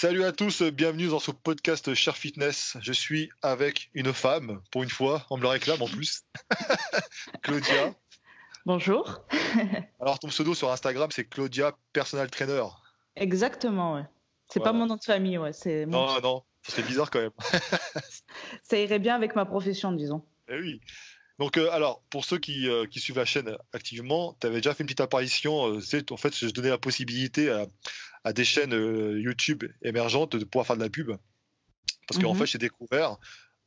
Salut à tous, bienvenue dans ce podcast Cher Fitness. Je suis avec une femme, pour une fois, on me le réclame en plus, Claudia. Bonjour. Alors ton pseudo sur Instagram, c'est Claudia Personal Trainer. Exactement, ouais. C'est pas Voilà. mon nom de famille, ouais, c'est mon Non, non, ça serait bizarre quand même. ça irait bien avec ma profession, disons. Eh oui. Donc alors, pour ceux qui suivent la chaîne activement, tu avais déjà fait une petite apparition. En fait, je donnais la possibilité à des chaînes YouTube émergentes de pouvoir faire de la pub. Parce qu'en fait, Mmh. j'ai découvert.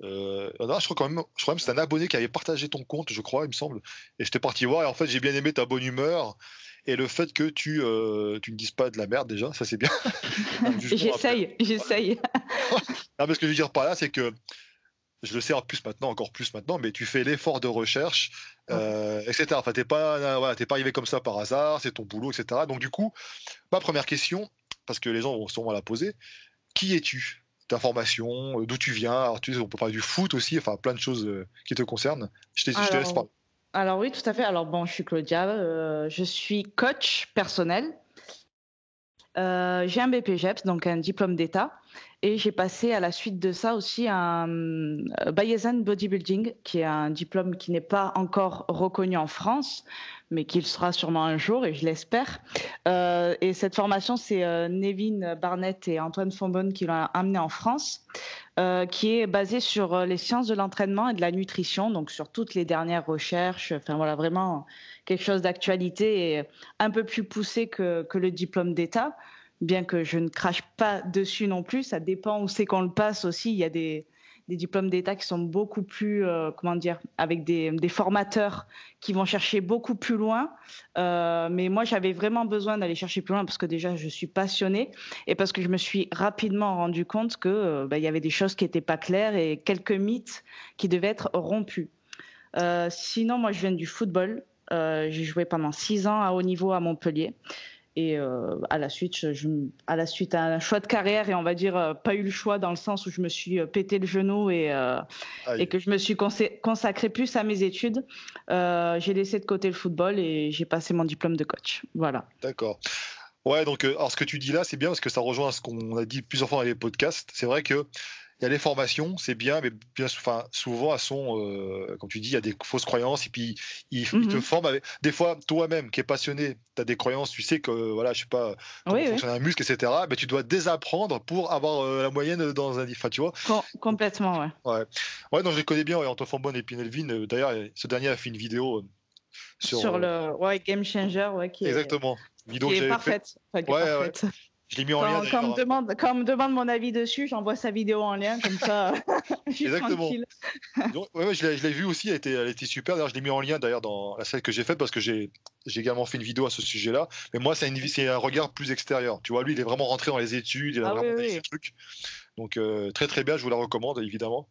Non, je crois même que c'est un abonné qui avait partagé ton compte, je crois, il me semble. Et j'étais parti voir. Et en fait, j'ai bien aimé ta bonne humeur et le fait que tu ne dises pas de la merde déjà, ça c'est bien. Pas de jugement après. J'essaye. Non, mais ce que je veux dire par là, c'est que je le sais en plus maintenant, encore plus maintenant, mais tu fais l'effort de recherche, Ouais. etc. Enfin, voilà, t'es pas arrivé comme ça par hasard, c'est ton boulot, etc. Donc du coup, ma première question, parce que les gens vont sûrement la poser, qui es-tu? Ta formation, d'où tu viens? Alors, tu sais, on peut parler du foot aussi, enfin plein de choses qui te concernent. Je te laisse Alors parler. alors oui, tout à fait. Alors bon, je suis Claudia, je suis coach personnel. J'ai un BPJEPS, donc un diplôme d'État, et j'ai passé à la suite de ça aussi un, Bayesian Bodybuilding, qui est un diplôme qui n'est pas encore reconnu en France, mais qui le sera sûrement un jour, et je l'espère. Et cette formation, c'est Nevin Barnett et Antoine Fonbonne qui l'ont amené en France, qui est basée sur les sciences de l'entraînement et de la nutrition, donc sur toutes les dernières recherches. Enfin voilà, vraiment quelque chose d'actualité et un peu plus poussé que le diplôme d'État, bien que je ne crache pas dessus non plus. Ça dépend où c'est qu'on le passe aussi. Il y a des diplômes d'État qui sont beaucoup plus, comment dire, avec des formateurs qui vont chercher beaucoup plus loin. Mais moi, j'avais vraiment besoin d'aller chercher plus loin parce que déjà, je suis passionnée et parce que je me suis rapidement rendu compte que il y avait des choses qui n'étaient pas claires et quelques mythes qui devaient être rompus. Sinon, moi, je viens du football. J'ai joué pendant 6 ans à haut niveau à Montpellier. Et à la suite, à la suite à un choix de carrière, et on va dire pas eu le choix dans le sens où je me suis pété le genou et Aïe, que je me suis consacrée plus à mes études, j'ai laissé de côté le football et j'ai passé mon diplôme de coach. Voilà. d'accord. Ouais, donc alors ce que tu dis là, c'est bien parce que ça rejoint ce qu'on a dit plusieurs fois dans les podcasts. C'est vrai que il y a les formations, c'est bien, mais bien, enfin, souvent elles sont, comme tu dis, il y a des fausses croyances et puis ils te Mhm. forment avec. Des fois, toi-même qui es passionné, tu as des croyances, tu sais que voilà, je sais pas comment Oui, oui, fonctionne un muscle, etc. Mais tu dois désapprendre pour avoir la moyenne dans un. Enfin, tu vois. Donc, complètement, ouais. ouais, ouais, non, je les connais bien, ouais, Antoine Fambonne et Pinelvin. D'ailleurs, ce dernier a fait une vidéo sur. Sur le ouais, Game Changer, ouais, Exactement. Vidéo qui que est j'avais fait. parfaite. Enfin, qui est Ouais, ouais. parfaite. Je l'ai mis en lien d'ailleurs. Quand on me demande mon avis dessus, j'envoie sa vidéo en lien, comme ça, je suis Exactement. tranquille. Donc, ouais, ouais, je l'ai vu aussi, elle était super. D'ailleurs, je l'ai mis en lien d'ailleurs dans la celle que j'ai faite parce que j'ai également fait une vidéo à ce sujet-là. Mais moi, c'est un regard plus extérieur. Tu vois, lui, il est vraiment rentré dans les études, il a Ah oui, vraiment oui, analysé oui, le truc. Donc, très très bien, je vous la recommande, évidemment.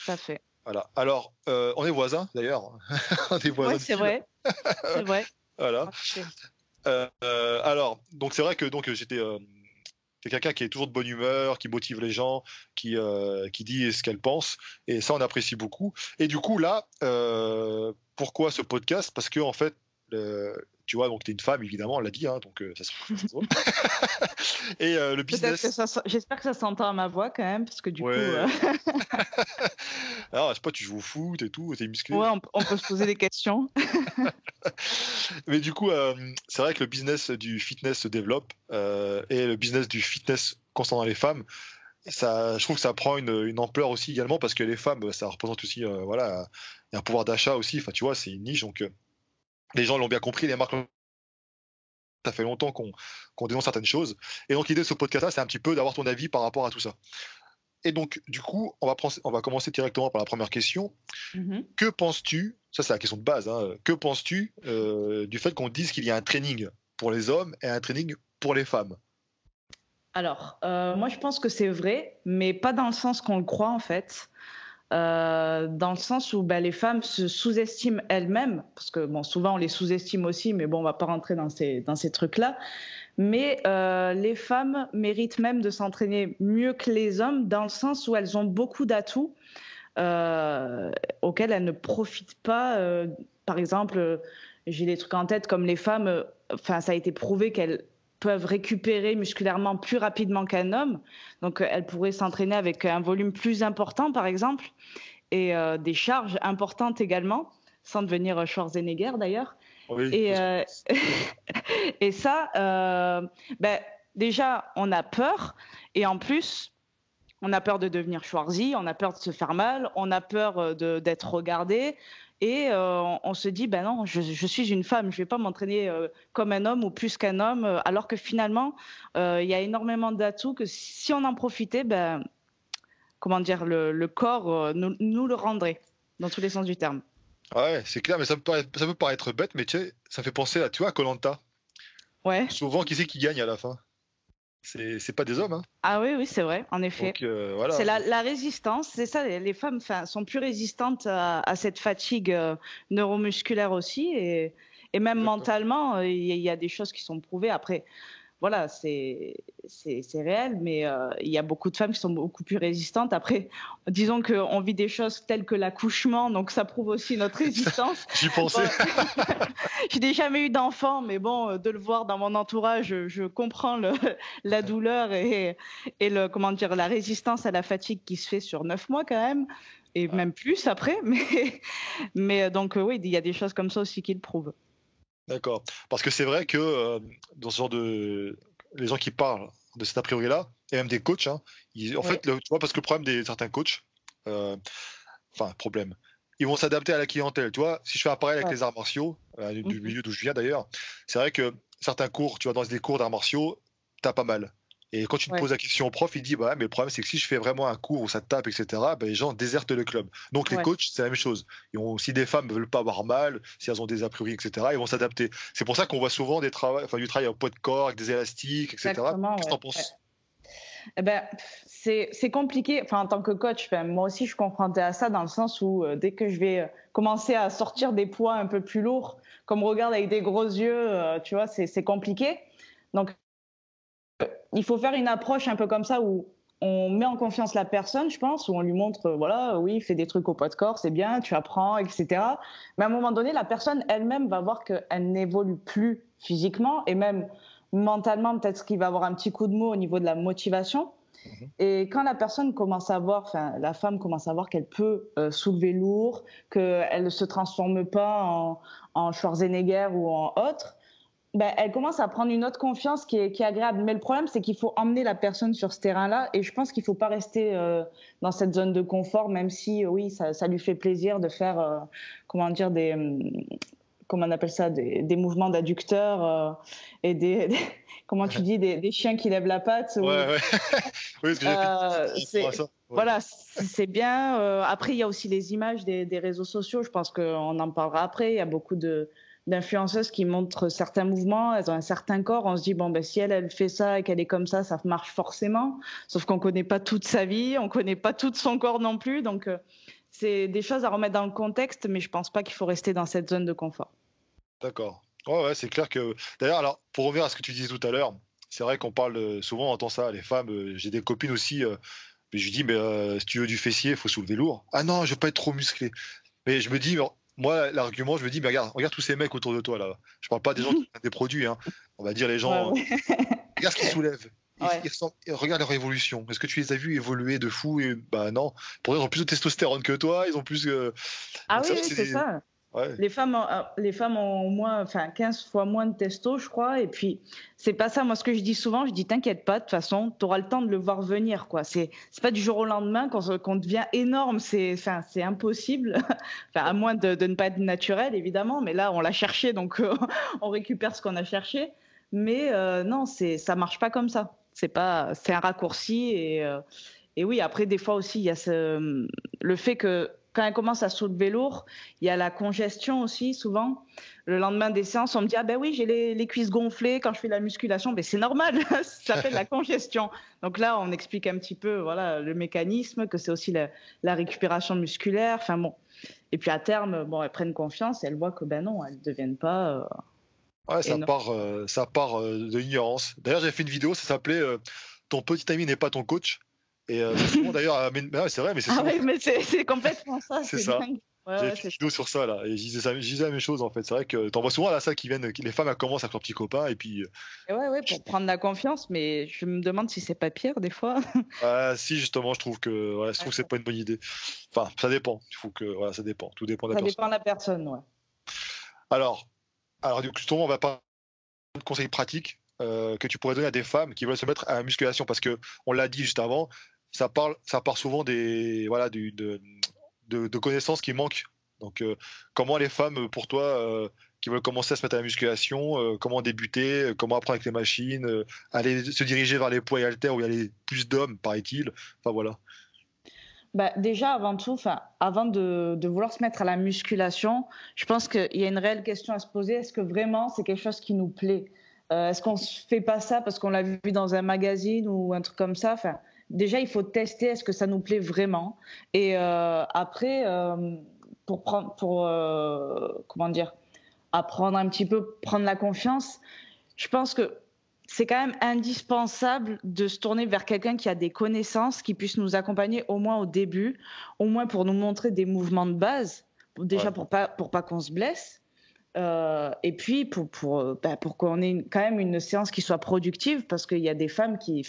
tout à fait. Voilà. Alors, on est voisins d'ailleurs. On est Ouais, voisins de c'est ville. vrai, c'est vrai. Voilà. En effet. Alors, donc c'est vrai que t'es quelqu'un qui est toujours de bonne humeur, qui motive les gens, qui dit ce qu'elle pense, et ça on apprécie beaucoup. Et du coup là, pourquoi ce podcast? Parce que en fait, tu vois, donc t'es une femme évidemment, on l'a dit, hein, donc ça se voit. Et le Peut-être que business, j'espère que ça s'entend à ma voix quand même, parce que du coup, ouais. Alors je sais pas, tu joues au foot et tout, t'es musclé. ouais, on peut se poser des questions. Mais du coup, c'est vrai que le business du fitness se développe et le business du fitness concernant les femmes. Ça, je trouve que ça prend une ampleur aussi également parce que les femmes, ça représente aussi, voilà, il y a un pouvoir d'achat aussi. Enfin, tu vois, c'est une niche, donc les gens l'ont bien compris, les marques. Ça fait longtemps qu'on dénonce certaines choses. Et donc l'idée de ce podcast-là, c'est un petit peu d'avoir ton avis par rapport à tout ça. Et donc, du coup, on va commencer directement par la première question. Mhm. Que penses-tu, ça c'est la question de base, hein, que penses-tu du fait qu'on dise qu'il y a un training pour les hommes et un training pour les femmes? Alors, moi, je pense que c'est vrai, mais pas dans le sens qu'on le croit en fait. Dans le sens où les femmes se sous-estiment elles-mêmes, parce que bon, souvent on les sous-estime aussi, mais bon, on va pas rentrer dans ces trucs-là. Mais les femmes méritent même de s'entraîner mieux que les hommes, dans le sens où elles ont beaucoup d'atouts euh, auxquels elles ne profitent pas. Par exemple, j'ai des trucs en tête comme les femmes. Enfin, ça a été prouvé qu'elles peuvent récupérer musculairement plus rapidement qu'un homme. Donc, elles pourraient s'entraîner avec un volume plus important, par exemple, et des charges importantes également, sans devenir Schwarzenegger d'ailleurs. Oui, Et, et ça, ben, déjà, on a peur. Et en plus, on a peur de devenir Schwarzy, on a peur de se faire mal, on a peur d'être regardé. Et on se dit, ben non, je suis une femme, je ne vais pas m'entraîner comme un homme ou plus qu'un homme, alors que finalement, il y a énormément d'atouts que si on en profitait, ben, comment dire, le corps nous le rendrait, dans tous les sens du terme. ouais, c'est clair, mais ça peut paraître bête, mais tu sais, ça fait penser à, tu vois, à koh. Ouais. Souvent, qui c'est qui gagne à la fin? C'est pas des hommes, hein. Ah oui, oui, c'est vrai, en effet. Donc C'est voilà. la résistance, c'est ça, les femmes sont plus résistantes à cette fatigue neuromusculaire aussi, et même Exactement. mentalement, il y a des choses qui sont prouvées. Après, voilà, c'est réel, mais il y a beaucoup de femmes qui sont beaucoup plus résistantes. Après, disons qu'on vit des choses telles que l'accouchement, donc ça prouve aussi notre résistance. J'y Bon, pensais. je n'ai jamais eu d'enfant, mais bon, de le voir dans mon entourage, je comprends la douleur et comment dire, la résistance à la fatigue qui se fait sur 9 mois quand même, et Ouais, même plus après. Mais donc, oui, il y a des choses comme ça aussi qui le prouvent. d'accord. Parce que c'est vrai que dans ce genre de. Les gens qui parlent de cet a priori-là, et même des coachs, hein, en Oui, fait, tu vois, parce que le problème des certains coachs, euh, enfin, problème, ils vont s'adapter à la clientèle. Tu vois, si je fais un parallèle avec ouais. les arts martiaux, du Mhm. milieu d'où je viens d'ailleurs, c'est vrai que certains cours, tu vois, dans des cours d'arts martiaux, t'as pas mal. Et quand tu te Ouais, poses la question au prof, il dit bah, ouais, mais le problème, c'est que si je fais vraiment un cours où ça te tape, etc., ben, les gens désertent le club. Donc les ouais. coachs, c'est la même chose. Si des femmes ne veulent pas avoir mal, si elles ont des a priori, etc., ils vont s'adapter. C'est pour ça qu'on voit souvent du travail en poids de corps, avec des élastiques, etc. Exactement, Qu'est-ce que ouais. t'en penses? Eh ben, c'est compliqué. Enfin, en tant que coach, enfin, moi aussi, je suis confrontée à ça dans le sens où dès que je vais commencer à sortir des poids un peu plus lourds, comme on regarde avec des gros yeux, tu vois, c'est compliqué. Donc, il faut faire une approche un peu comme ça où on met en confiance la personne, je pense, où on lui montre, voilà, oui, fais des trucs au poids de corps, c'est bien, tu apprends, etc. Mais à un moment donné, la personne elle-même va voir qu'elle n'évolue plus physiquement et même mentalement, peut-être qu'il va avoir un petit coup de mot au niveau de la motivation. Mhm. Et quand la personne commence à voir, enfin la femme commence à voir qu'elle peut soulever lourd, qu'elle ne se transforme pas en Schwarzenegger ou en autre, ben, elle commence à prendre une autre confiance qui est agréable. Mais le problème, c'est qu'il faut emmener la personne sur ce terrain-là. Et je pense qu'il ne faut pas rester dans cette zone de confort, même si, oui, ça lui fait plaisir de faire, comment dire, comment on appelle ça, des mouvements d'adducteurs et comment tu dis, des chiens qui lèvent la patte. Ouais, ouais. Oui, ce que j'ai fait par rapport à C'est ça. Ouais. voilà, c'est bien. Après, il y a aussi les images des réseaux sociaux. Je pense qu'on en parlera après. Il y a beaucoup d'influenceuses qui montrent certains mouvements. Elles ont un certain corps. On se dit bon ben si elle fait ça et qu'elle est comme ça marche forcément. Sauf qu'on connaît pas toute sa vie, on connaît pas tout son corps non plus. Donc c'est des choses à remettre dans le contexte, mais je pense pas qu'il faut rester dans cette zone de confort. D'accord. Ouais, ouais, c'est clair que. D'ailleurs, alors, pour revenir à ce que tu disais tout à l'heure, c'est vrai qu'on parle souvent, on entend ça, les femmes. J'ai des copines aussi. Mais je lui dis, mais si tu veux du fessier, il faut soulever lourd. Ah non, je veux pas être trop musclé. Mais je me dis, moi, l'argument, je me dis, mais regarde tous ces mecs autour de toi là. Je parle pas des gens qui prennent des produits, hein. On va dire les Ouais, gens. ouais. Regarde ce qu'ils soulèvent. Ouais. Regarde leur évolution. Est-ce que tu les as vus évoluer de fou bah non. Pourtant, ils ont plus de testostérone que toi. Ils ont plus. Ah Donc oui, c'est vrai que oui, c'est ça. Ouais. Les femmes ont au moins, enfin, 15 fois moins de testo, je crois. Et puis, c'est pas ça. Moi, ce que je dis souvent, je dis, t'inquiète pas, de toute façon, tu auras le temps de le voir venir, quoi. C'est pas du jour au lendemain qu'on devient énorme. C'est impossible. Enfin, à moins de ne pas être naturel, évidemment. Mais là, on l'a cherché, donc on récupère ce qu'on a cherché. Mais non, ça marche pas comme ça. C'est un raccourci. Et oui, après, des fois aussi, il y a le fait que quand elle commence à soulever lourd, il y a la congestion aussi, souvent. Le lendemain des séances, on me dit, ah ben oui, j'ai les cuisses gonflées quand je fais la musculation. Ben c'est normal, ça s'appelle la congestion. Donc là, on explique un petit peu voilà, le mécanisme, que c'est aussi la récupération musculaire. Enfin bon. Et puis à terme, bon, elles prennent confiance et elles voient que ben non, elles ne deviennent pas Ouais, énormes. ça part de l'ignorance. D'ailleurs, j'avais fait une vidéo, ça s'appelait Ton petit ami n'est pas ton coach. Et c'est souvent d'ailleurs, ouais, c'est vrai, mais c'est Ah souvent oui, mais c'est complètement ça, c'est c'est ça. dingue. Ouais, J'avais ouais, fait c'est une vidéo sur ça là, et je disais la même chose en fait. C'est vrai que t'en vois souvent à la salle qui viennent, les femmes elles commencent avec leurs petits copains et puis ouais, ouais, pour prendre la confiance, mais je me demande si c'est pas pire des fois. si justement je trouve que c'est pas une bonne idée. Enfin, ça dépend. Il faut que voilà, ça dépend. Tout dépend de la Ça personne. dépend de la personne, ouais. Alors, du coup, justement, on va parler de conseils pratiques que tu pourrais donner à des femmes qui veulent se mettre à la musculation parce que on l'a dit juste avant, ça part souvent des voilà de connaissances qui manquent. Donc, comment les femmes, pour toi, qui veulent commencer à se mettre à la musculation, comment débuter, comment apprendre avec les machines, aller se diriger vers les poids et haltères où il y a plus d'hommes, paraît-il. Enfin voilà. Bah, déjà, avant tout, enfin, avant de vouloir se mettre à la musculation, je pense qu'il y a une réelle question à se poser. Est-ce que vraiment c'est quelque chose qui nous plaît? Est-ce qu'on ne fait pas ça parce qu'on l'a vu dans un magazine ou un truc comme ça? Enfin, déjà, il faut tester est-ce que ça nous plaît vraiment. Et après, comment dire, apprendre un petit peu, prendre la confiance, je pense que c'est quand même indispensable de se tourner vers quelqu'un qui a des connaissances, qui puisse nous accompagner au moins au début, au moins pour nous montrer des mouvements de base, déjà Ouais. pour pas qu'on se blesse. Et puis pour qu'on ait quand même une séance qui soit productive, parce qu'il y a des femmes qui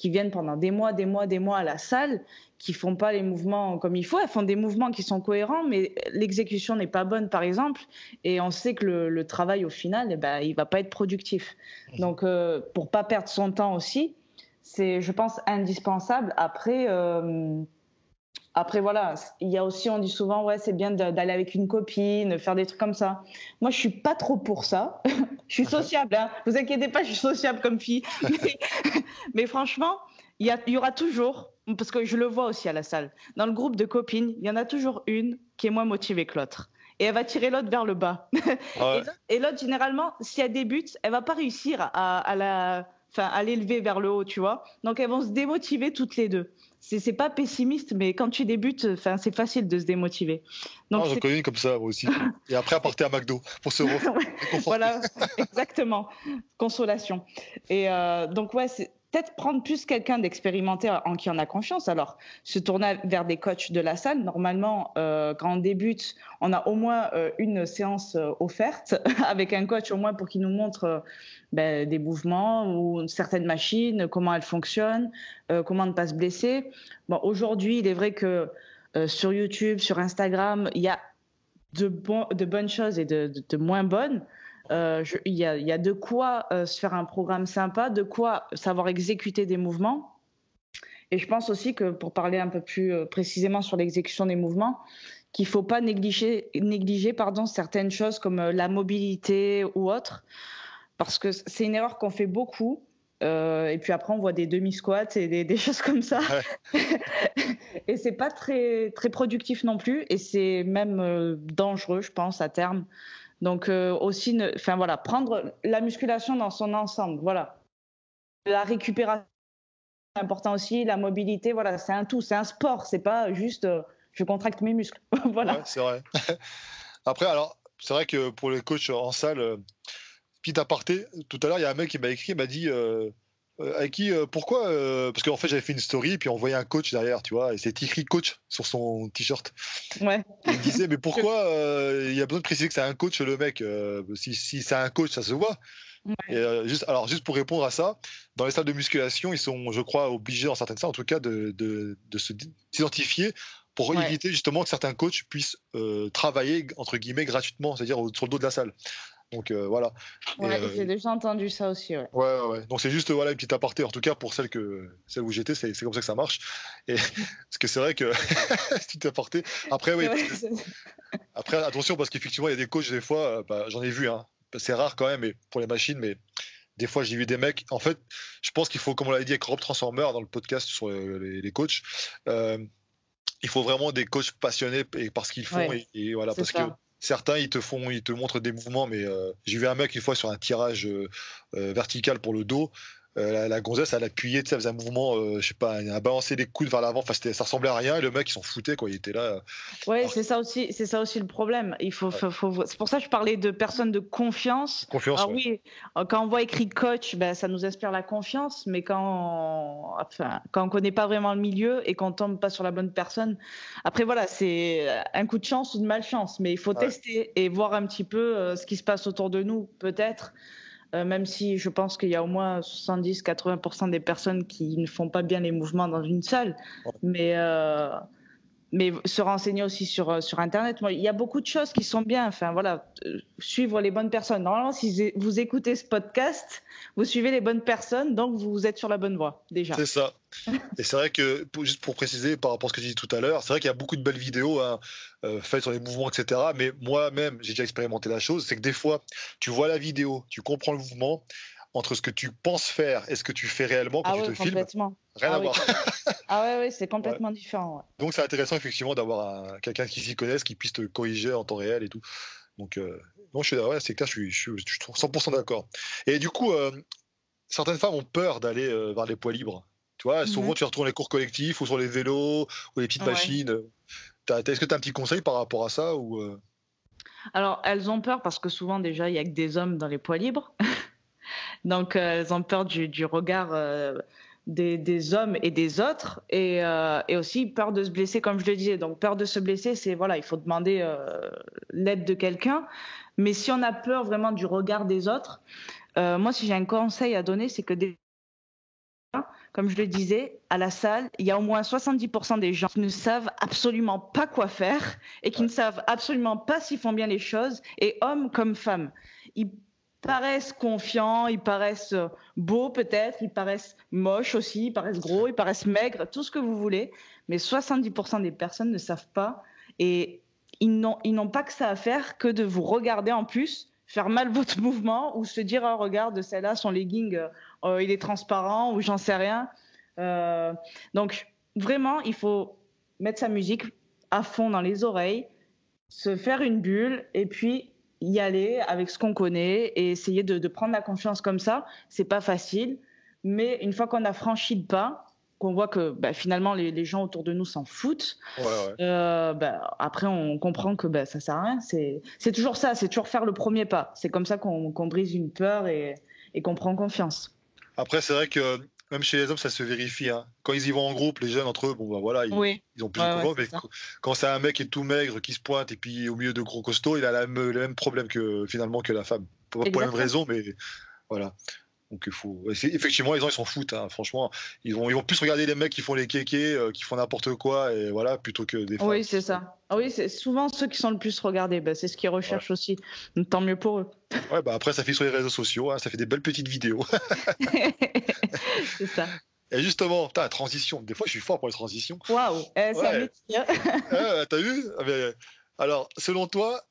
viennent pendant des mois à la salle, qui font pas les mouvements comme il faut. Elles font des mouvements qui sont cohérents, mais l'exécution n'est pas bonne, par exemple. Et on sait que le travail, au final, eh ben, il va pas être productif. Mhm. Donc, pour pas perdre son temps aussi, c'est, je pense, indispensable. Après, voilà, il y a aussi, on dit souvent, ouais, c'est bien d'aller avec une copine, faire des trucs comme ça. Moi, je suis pas trop pour ça. Je suis sociable, hein. Vous inquiétez pas, je suis sociable comme fille. Mais, mais franchement, il y aura toujours, parce que je le vois aussi à la salle, dans le groupe de copines, il y en a toujours une qui est moins motivée que l'autre. Et elle va tirer l'autre vers le bas. Ouais. Et l'autre, généralement, si elle débute, elle va pas réussir à l'élever vers le haut, tu vois. Donc, elles vont se démotiver toutes les deux. C'est pas pessimiste, mais quand tu débutes, enfin, c'est facile de se démotiver. Donc, Ah, j'en connais une comme ça, moi aussi. Et après, elle partait à McDo pour se réconforter. voilà, exactement, consolation. Et donc, ouais, c'est peut-être prendre plus quelqu'un d'expérimenté en qui on a confiance. Alors, se tourner vers des coachs de la salle. Normalement, quand on débute, on a au moins une séance offerte avec un coach, au moins pour qu'il nous montre des mouvements ou certaines machines, comment elles fonctionnent, comment ne pas se blesser. Bon, aujourd'hui, il est vrai que sur YouTube, sur Instagram, il y a de bonnes choses et de moins bonnes. Il y a de quoi se faire un programme sympa, de quoi savoir exécuter des mouvements. Et je pense aussi que pour parler un peu plus précisément sur l'exécution des mouvements, qu'il ne faut pas négliger certaines choses comme la mobilité ou autre, parce que c'est une erreur qu'on fait beaucoup. Et puis après, on voit des demi-squats et des choses comme ça. Ouais. Et c'est pas très, très productif non plus. Et c'est même dangereux, je pense, à terme. Donc aussi, enfin voilà, prendre la musculation dans son ensemble. Voilà. La récupération, c'est important aussi. La mobilité, voilà, c'est un tout. C'est un sport. C'est pas juste je contracte mes muscles. Ouais, Voilà. c'est vrai. Après, alors, c'est vrai que pour les coachs en salle, petit aparté, tout à l'heure, il y a un mec qui m'a écrit, il m'a dit Aiki, pourquoi parce qu'en fait, j'avais fait une story, puis on voyait un coach derrière, tu vois, et c'est écrit coach sur son t-shirt. Ouais. Et il me disait, mais pourquoi il y a besoin de préciser que c'est un coach, le mec si c'est un coach, ça se voit. Et Ouais. juste pour répondre à ça, dans les salles de musculation, ils sont, je crois, obligés, dans certaines salles en tout cas, de s'identifier pour Ouais. éviter justement que certains coachs puissent travailler, entre guillemets, gratuitement, c'est-à-dire sur le dos de la salle. Donc voilà. Et, Ouais, j'ai déjà entendu ça aussi. Ouais. ouais, ouais, ouais. Donc c'est juste voilà, une petite aparté, en tout cas pour celle où j'étais, c'est comme ça que ça marche. Et parce que c'est vrai que c'est une aparté. Après, oui, Ouais, parce que, après, attention, parce qu'effectivement, il y a des coachs, des fois, j'en ai vu, hein. C'est rare quand même, mais pour les machines, mais des fois, j'ai vu des mecs. En fait, je pense qu'il faut, comme on l'avait dit avec Rob Transformer dans le podcast sur les coachs, euh, il faut vraiment des coachs passionnés par ce qu'ils font. ouais, Et voilà, c'est parce que ça. certains, ils te montrent des mouvements, mais j'ai vu un mec une fois sur un tirage vertical pour le dos. la gonzesse, elle appuyait, tu sais, elle faisait un mouvement, je sais pas, elle a balancé les coudes vers l'avant. Enfin, ça ressemblait à rien. Et le mec, il s'en foutait, quoi. Il était là. Ouais, Alors, c'est ça aussi le problème. ouais, C'est pour ça que je parlais de personnes de confiance. confiance, Alors ouais. oui, quand on voit écrit coach, ben, ça nous inspire la confiance, mais quand on connaît pas vraiment le milieu et qu'on tombe pas sur la bonne personne, après voilà, c'est un coup de chance ou de malchance, mais il faut Ouais, tester et voir un petit peu ce qui se passe autour de nous, peut-être. Même si je pense qu'il y a au moins 70-80% des personnes qui ne font pas bien les mouvements dans une salle, ouais. mais se renseigner aussi sur Internet. Moi, il y a beaucoup de choses qui sont bien. Enfin, voilà, suivre les bonnes personnes. Normalement, si vous écoutez ce podcast, vous suivez les bonnes personnes, donc vous êtes sur la bonne voie, déjà. C'est ça. Et c'est vrai que, juste pour préciser par rapport à ce que j'ai dit tout à l'heure, c'est vrai qu'il y a beaucoup de belles vidéos, hein, faites sur les mouvements, etc. Mais moi-même, j'ai déjà expérimenté la chose. C'est que des fois, tu vois la vidéo, tu comprends le mouvement, entre ce que tu penses faire et ce que tu fais réellement quand Ah tu ouais, te filmes, complètement. rien Ah à oui, voir. complètement. Ah ouais, ouais, c'est Ouais. complètement différent. Ouais. Donc c'est intéressant effectivement d'avoir quelqu'un qui s'y connaisse, qui puisse te corriger en temps réel et tout. Donc non, ouais, c'est clair, je trouve 100% d'accord. Et du coup, certaines femmes ont peur d'aller vers les poids libres. Tu vois, souvent Mhm. tu retrouves les cours collectifs ou sur les vélos ou les petites Ouais. machines. Est-ce que tu as un petit conseil par rapport à ça ou Alors, elles ont peur parce que souvent, déjà, il y a que des hommes dans les poids libres. Donc, elles ont peur du regard des hommes et des autres, et aussi peur de se blesser, comme je le disais. Donc, peur de se blesser, c'est voilà, il faut demander l'aide de quelqu'un. Mais si on a peur vraiment du regard des autres, moi, si j'ai un conseil à donner, c'est que comme je le disais, à la salle, il y a au moins 70% des gens qui ne savent absolument pas quoi faire et qui ouais, ne savent absolument pas s'ils font bien les choses, et hommes comme femmes. Ils paraissent confiants, ils paraissent beaux peut-être, ils paraissent moches aussi, ils paraissent gros, ils paraissent maigres, tout ce que vous voulez, mais 70% des personnes ne savent pas, et ils n'ont pas que ça à faire que de vous regarder en plus, faire mal votre mouvement ou se dire, oh regarde, celle-là, son legging, il est transparent ou j'en sais rien. Euh, donc vraiment, il faut mettre sa musique à fond dans les oreilles, se faire une bulle et puis y aller avec ce qu'on connaît et essayer de prendre la confiance comme ça. C'est pas facile, mais une fois qu'on a franchi le pas, qu'on voit que bah, finalement les gens autour de nous s'en foutent, ouais, ouais. bah, après on comprend que bah, ça sert à rien. C'est toujours ça, c'est toujours faire le premier pas. C'est comme ça qu'on brise une peur et qu'on prend confiance. Après, c'est vrai que même chez les hommes, ça se vérifie, hein. Quand ils y vont en groupe, les jeunes entre eux, bon bah voilà, Oui, ils ont plus de ouais, ouais, confiance. c'est Mais ça. quand c'est un mec qui est tout maigre, qui se pointe et puis au milieu de gros costauds, il a le même problème que finalement que la femme. Pas pour la même Exactement. raison, mais voilà. Donc il faut. Effectivement, les gens ils s'en foutent, hein. Franchement, ils vont plus regarder les mecs qui font les kékés, qui font n'importe quoi et voilà, plutôt que des femmes Oui, qui c'est sont. ça. Ah oui, c'est souvent ceux qui sont le plus regardés. Bah, c'est ce qu'ils Ouais. recherchent aussi. Donc, tant mieux pour eux. Ouais, bah après ça fait sur les réseaux sociaux, hein, ça fait des belles petites vidéos. C'est ça. Et justement, putain, la transition. Des fois, je suis fort pour les transitions. Waouh, c'est un Ouais. métier. T'as vu? Ah, mais alors, selon toi,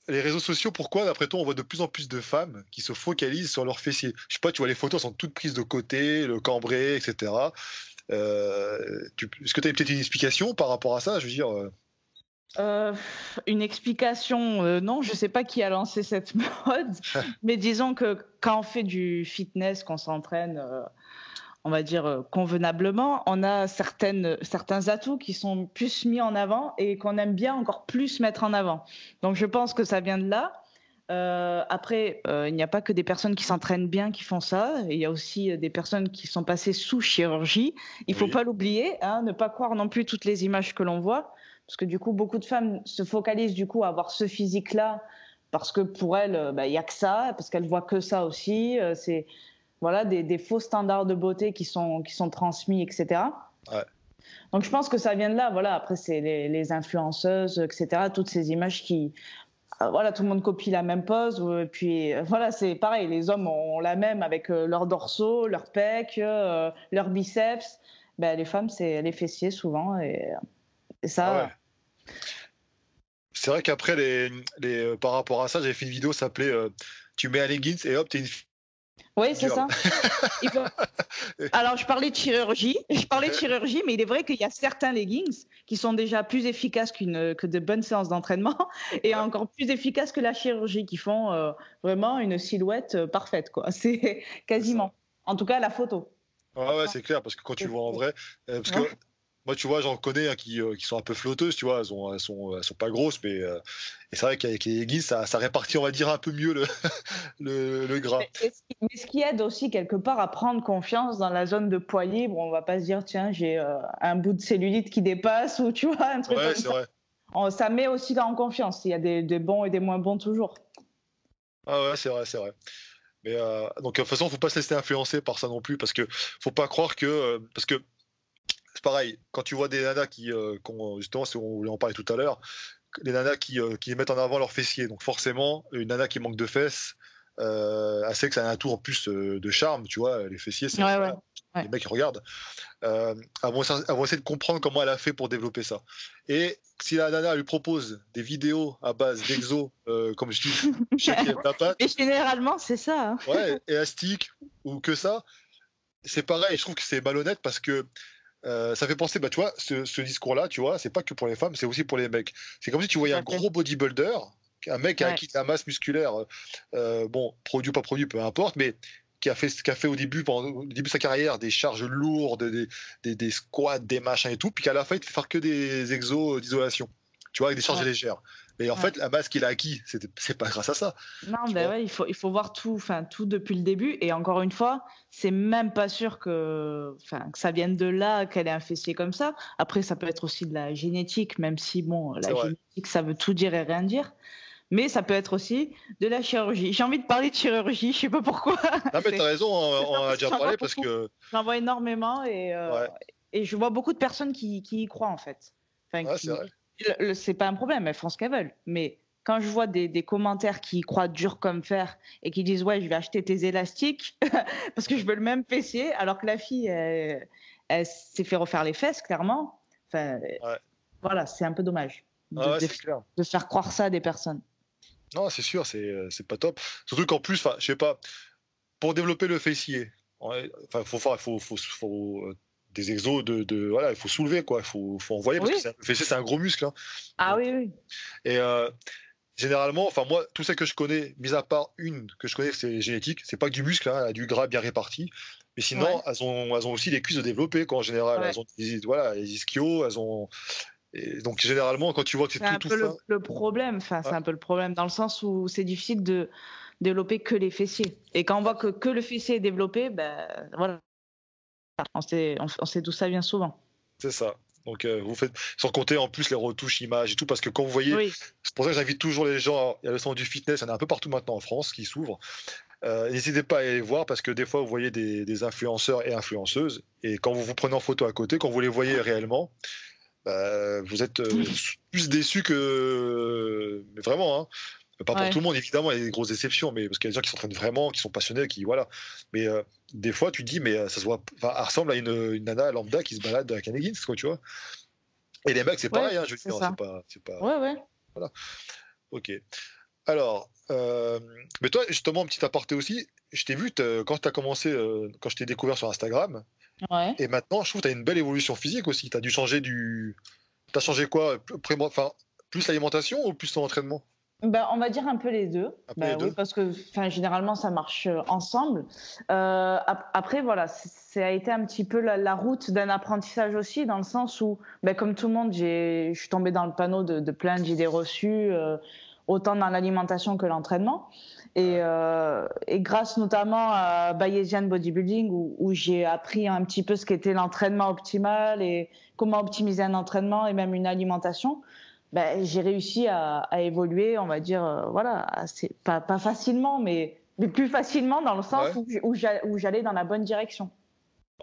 les réseaux sociaux, pourquoi, d'après toi, on voit de plus en plus de femmes qui se focalisent sur leurs fessiers? Je sais pas, tu vois, les photos sont toutes prises de côté, le cambré, etc. Est-ce que tu as peut-être une explication par rapport à ça? Je veux dire, Euh, une explication, non, je ne sais pas qui a lancé cette mode, mais disons que quand on fait du fitness, qu'on s'entraîne, on va dire convenablement, on a certains atouts qui sont plus mis en avant et qu'on aime bien encore plus mettre en avant. Donc je pense que ça vient de là. Après, il n'y a pas que des personnes qui s'entraînent bien qui font ça. Il y a aussi des personnes qui sont passées sous chirurgie. Il ne faut oui, pas l'oublier, hein, ne pas croire non plus toutes les images que l'on voit, parce que du coup, beaucoup de femmes se focalisent du coup à avoir ce physique-là, parce que pour elles, il n'y a que ça, parce qu'elles voient que ça aussi. C'est voilà des faux standards de beauté qui sont transmis, etc. ouais, Donc je pense que ça vient de là. Voilà. Après, c'est les influenceuses, etc. Toutes ces images qui voilà, tout le monde copie la même pose. Et puis voilà, c'est pareil. Les hommes ont la même avec leur dorsaux, leurs pecs, leurs biceps. Ben, les femmes, c'est les fessiers souvent. Et ah ouais. ça, C'est vrai qu'après, par rapport à ça, j'avais fait une vidéo, ça s'appelait Tu mets un leggings et hop, t'es une fille oui, c'est girl. ça. Il faut- Alors, je parlais de chirurgie. Je parlais de chirurgie, mais il est vrai qu'il y a certains leggings qui sont déjà plus efficaces que de bonnes séances d'entraînement et Ouais, encore plus efficaces que la chirurgie, qui font vraiment une silhouette parfaite, quoi. C'est c'est ça. quasiment. En tout cas, la photo. Ouais, c'est clair, parce que quand tu vois en vrai, parce que Ouais. moi, tu vois, j'en connais qui sont un peu flotteuses, tu vois, elles sont pas grosses, mais et c'est vrai qu'avec les leggings, ça répartit, on va dire, un peu mieux le gras. Mais ce qui aide aussi quelque part à prendre confiance dans la zone de poids libre, on va pas se dire tiens j'ai un bout de cellulite qui dépasse ou tu vois un truc Ouais, comme c'est ça. vrai. Ça met aussi en confiance. Il y a des bons et des moins bons toujours. Ah ouais, c'est vrai, c'est vrai. Mais donc, de toute façon, faut pas se laisser influencer par ça non plus, parce que faut pas croire que, parce que c'est pareil, quand tu vois des nanas justement, on voulait en parler tout à l'heure, les nanas qui mettent en avant leurs fessiers. Donc forcément, une nana qui manque de fesses, elle sait que ça a un atout en plus de charme, tu vois. Les fessiers, Ouais, ouais, voilà, ouais. les mecs ils regardent. Elles vont essayer de comprendre comment elle a fait pour développer ça. Et si la nana lui propose des vidéos à base d'exos, comme je dis, Shakira et Et patate, généralement c'est ça, hein. ouais, élastique ou que ça, c'est pareil. Je trouve que c'est malhonnête parce que ça fait penser, bah, tu vois, ce discours-là, tu vois, c'est pas que pour les femmes, c'est aussi pour les mecs. C'est comme si tu Tout voyais un à fait. gros bodybuilder, un mec qui a Ouais, acquis de la masse musculaire, bon, produit ou pas produit, peu importe, mais qui a fait au début, au début de sa carrière, des charges lourdes, des squats, des machins et tout, puis qu'à la fin, il te fait faire que des exos d'isolation, tu vois, avec des charges ouais, légères. Mais en ouais. fait, la masse qu'il a acquis, c'est pas grâce à ça, Non, tu ben vois. ouais, il faut voir tout, enfin tout depuis le début. Et encore une fois, c'est même pas sûr que ça vienne de là, qu'elle ait un fessier comme ça. Après, ça peut être aussi de la génétique, même si bon, C'est la vrai. génétique, ça veut tout dire et rien dire. Mais ça peut être aussi de la chirurgie. J'ai envie de parler de chirurgie, je sais pas pourquoi. Non, mais t'as C'est raison, c'est on ça en a parce que déjà j'en vois parlé parce beaucoup. que, J'en vois énormément ouais, et je vois beaucoup de personnes qui y croient en fait. Enfin, ouais, c'est qui vrai. c'est pas un problème, elles font ce qu'elles veulent. Mais quand je vois des commentaires qui y croient dur comme fer et qui disent ouais, je vais acheter tes élastiques parce que je veux le même fessier, alors que la fille, elle s'est fait refaire les fesses clairement. Enfin, Ouais, voilà, c'est un peu dommage ah ouais, c'est clair. de faire croire ça à des personnes. Non, c'est sûr, c'est pas top. Surtout qu'en plus, enfin, je sais pas, pour développer le fessier, ouais, enfin, des exos voilà, il faut soulever quoi, faut envoyer parce que Oui. le fessier c'est un gros muscle, hein. Ah Donc, oui, oui. et généralement, enfin moi, tout ça que je connais, mis à part une que je connais, c'est génétique, c'est pas que du muscle, hein, elle a du gras bien réparti. Mais Ouais, sinon, elles ont aussi les cuisses développées quoi en général. ouais. Elles ont voilà, les ischios, et donc généralement quand tu vois que c'est C'est tout un tout peu fin, le problème, enfin, c'est ouais, un peu le problème dans le sens où c'est difficile de développer que les fessiers. Et quand on voit que le fessier est développé, ben voilà, on sait d'où ça vient souvent. c'est ça. Donc, vous faites sans compter en plus les retouches images et tout, parce que quand vous voyez, Oui, c'est pour ça que j'invite toujours les gens. Il y a le salon du fitness, il y en a un peu partout maintenant en France qui s'ouvre. N'hésitez pas à aller les voir parce que des fois vous voyez des influenceurs et influenceuses, et quand vous vous prenez en photo à côté, quand vous les voyez réellement, vous êtes plus déçus que. Mais vraiment, hein. Pas pour tout ouais. le monde, évidemment, il y a des grosses déceptions, mais parce qu'il y a des gens qui s'entraînent vraiment, qui sont passionnés, qui voilà. Mais des fois, tu te dis, mais ça se voit, enfin, elle ressemble à une nana lambda qui se balade avec un leggings, quoi, tu vois. Et les mecs, c'est Ouais, pareil, hein, je veux c'est dire, ça. c'est pas, Ouais, ouais, voilà. Ok. Alors, mais toi, justement, un petit aparté aussi, je t'ai vu quand tu as commencé, quand je t'ai découvert sur Instagram, ouais. et maintenant, je trouve que tu as une belle évolution physique aussi. Tu as dû changer T'as changé quoi? Enfin, plus l'alimentation ou plus ton entraînement? Ben, on va dire un peu les 2. Un peu les Ben oui, deux? parce que enfin, généralement, ça marche ensemble. Après, voilà, ça a été un petit peu la route d'un apprentissage aussi, dans le sens où, ben, comme tout le monde, je suis tombée dans le panneau de plein d'idées reçues, autant dans l'alimentation que l'entraînement. Ouais. Et grâce notamment à Bayesian Bodybuilding, où j'ai appris un petit peu ce qu'était l'entraînement optimal et comment optimiser un entraînement et même une alimentation, ben, j'ai réussi à évoluer, on va dire, voilà, pas facilement, mais plus facilement dans le sens Ouais. où j'allais dans la bonne direction.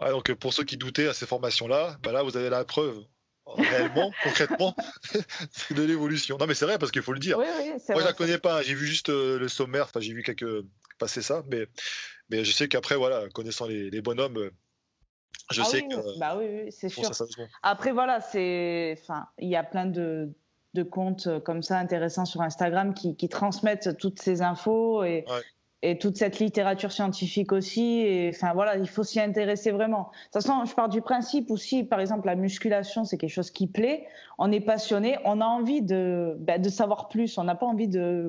Ouais, donc pour ceux qui doutaient à ces formations-là, bah là vous avez la preuve réellement, concrètement, de l'évolution. Non mais c'est vrai parce qu'il faut le dire. Oui, oui, c'est Moi je vrai. la connais pas, hein, j'ai vu juste le sommaire, enfin j'ai vu quelques passer ça, mais je sais qu'après voilà, connaissant les bonhommes, je Ah sais oui, qu'ils oui, bah oui, oui, c'est font ça sûr. sérieusement. Après, voilà, enfin, il y a plein de comptes comme ça intéressants sur Instagram qui transmettent toutes ces infos Ouais, et toute cette littérature scientifique aussi. Et enfin voilà, il faut s'y intéresser vraiment. De toute façon, je pars du principe aussi, par exemple, la musculation, c'est quelque chose qui plaît. On est passionné, on a envie de savoir plus. On n'a pas envie de